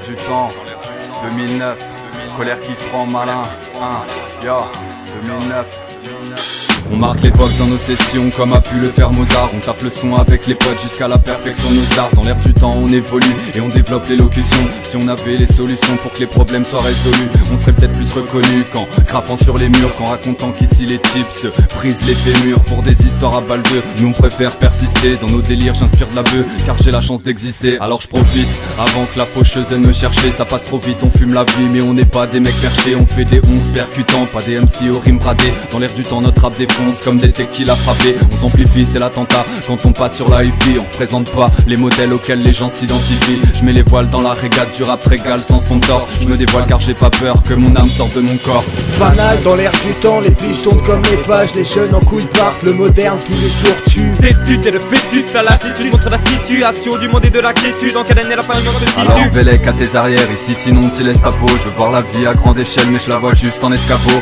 du temps, 2009, colère qui prend malin, 2009. On marque l'époque dans nos sessions comme a pu le faire Mozart. On tape le son avec les potes jusqu'à la perfection nos arts. Dans l'air du temps on évolue et on développe l'élocution. Si on avait les solutions pour que les problèmes soient résolus, on serait peut-être plus reconnus qu'en graffant sur les murs, qu'en racontant qu'ici les types se brisent les fémurs pour des histoires à balles d'œufs. Nous on préfère persister dans nos délires, j'inspire de la bœuf car j'ai la chance d'exister. Alors je profite avant que la faucheuse vienne me chercher. Ça passe trop vite, on fume la vie mais on n'est pas des mecs perchés. On fait des 11 percutants, pas des MC aux rimes bradées. Dans l'air du temps notre rap défonce comme des tequila frappés. On s'amplifie, c'est l'attentat quand on passe sur la hi-fi. On présente pas les modèles auxquels les gens s'identifient. Je mets les voiles dans la régate du rap régal sans sponsor. Je me dévoile car j'ai pas peur que mon âme sorte de mon corps. Banal dans l'air du temps, les piges tournent comme les pages. Les jeunes en couilles partent, le moderne tous les jours tue. Têtu, t'es le fœtus, la lassitude montre la situation du monde et de la quiétude. En quelle année la fin se situe? Alors Bellec à tes arrières, ici sinon tu laisses ta peau. Je veux voir la vie à grande échelle mais je la vois juste en escabeau.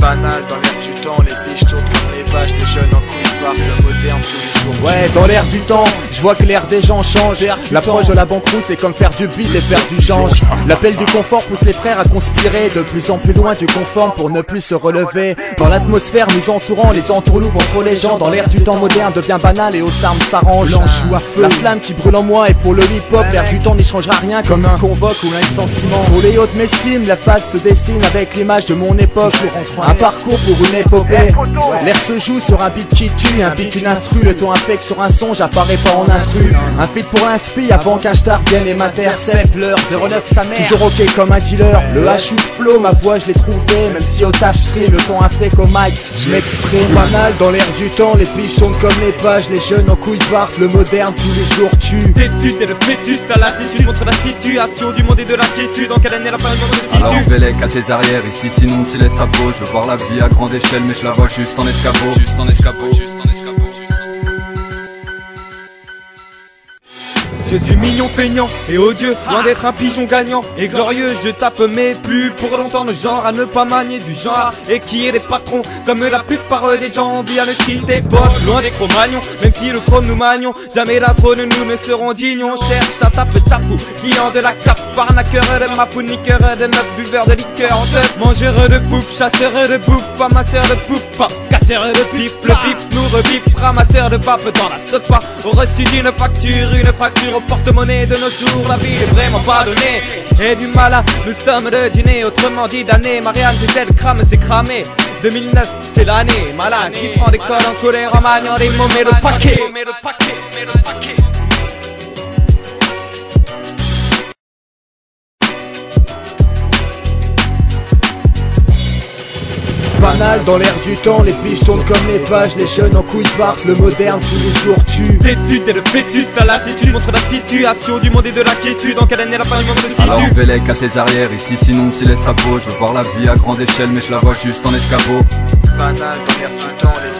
Banal dans l'air du temps, les piges tournent comme les pages. Les jeunes en couilles partent, le moderne tous les jours. Ouais, dans l'air du temps, je vois que l'air des gens change. L'approche de la banqueroute, c'est comme faire du bis et faire du change. L'appel du confort pousse les frères à conspirer de plus en plus loin du conforme pour ne plus se relever. Dans l'atmosphère nous entourant, les entourloupes entre les gens. Dans l'air du temps moderne devient banal et aux armes s'arrange. La flamme qui brûle en moi et pour le hip-hop, l'air du temps n'y changera rien comme un convoque ou l'insentiment. Sur les hautes messimes, la face se dessine avec l'image de mon époque. Un parcours pour une épopée. L'air se joue sur un beat qui tue, un beat une instru. Le ton affecte sur un son, j'apparais pas en intrus. Un feat pour l'inspi avant qu'un star vienne et m'intercepte. L'heure 09 sa mère, toujours ok comme un dealer. Le H ou flow, ma voix je l'ai trouvé. Même si au taf je le ton affect au mic, je m'exprime. Banal dans l'air du temps, les piges tournent comme les pages. Les jeunes en couilles partent, le moderne tous les jours tue. Têtu, t'es le fœtus, la lassitude montre la situation du monde et de la quiétude. En quelle année la fin se situe? Alors Bellec à tes arrières, ici sinon tu laisses ta peau. Je veux voir la vie à grande échelle mais je la vois juste en escabeau. Juste en escabeau, juste en escabeau, juste en... Je suis mignon, feignant et odieux, loin d'être un pigeon gagnant et glorieux. Je tape mes plus pour longtemps le genre à ne pas manier du genre et qui est des patrons comme la plupart des gens. Bien le triste époque, loin des cro-magnons. Même si le trône nous manions, jamais la trône nous ne serons dignes. On cherche à taper chapou, client de la cape, arnaqueur de ma niqueur de meuf, buveur de liqueur en teuf, mangeur de pouf, chasseur de bouffe, amasseur de pouf, casseur de pif. Le pif nous rebiffe, ramasseur de baffe dans la sofa. Au reçu d'une facture, une fracture au porte-monnaie de nos jours, la vie est vraiment pas donnée. Et du malin, nous sommes de dîner, autrement dit d'année. Marianne, c'est elle, crame, c'est cramé. 2009, c'est l'année, malade, qui prend des codes en colère en maniant des mots, mais le paquet. Banal dans l'air du temps, les piges tournent comme les pages. Les jeunes en couilles partent, le moderne tous les jours tue. Têtu, t'es le fœtus, la lassitude montre la situation du monde et de la quiétude. En quelle année la fin se situe? Alors Bellec à tes arrières, ici sinon tu laisses ta peau. Je veux voir la vie à grande échelle mais je la vois juste en escabeau. Banal dans l'air du temps, les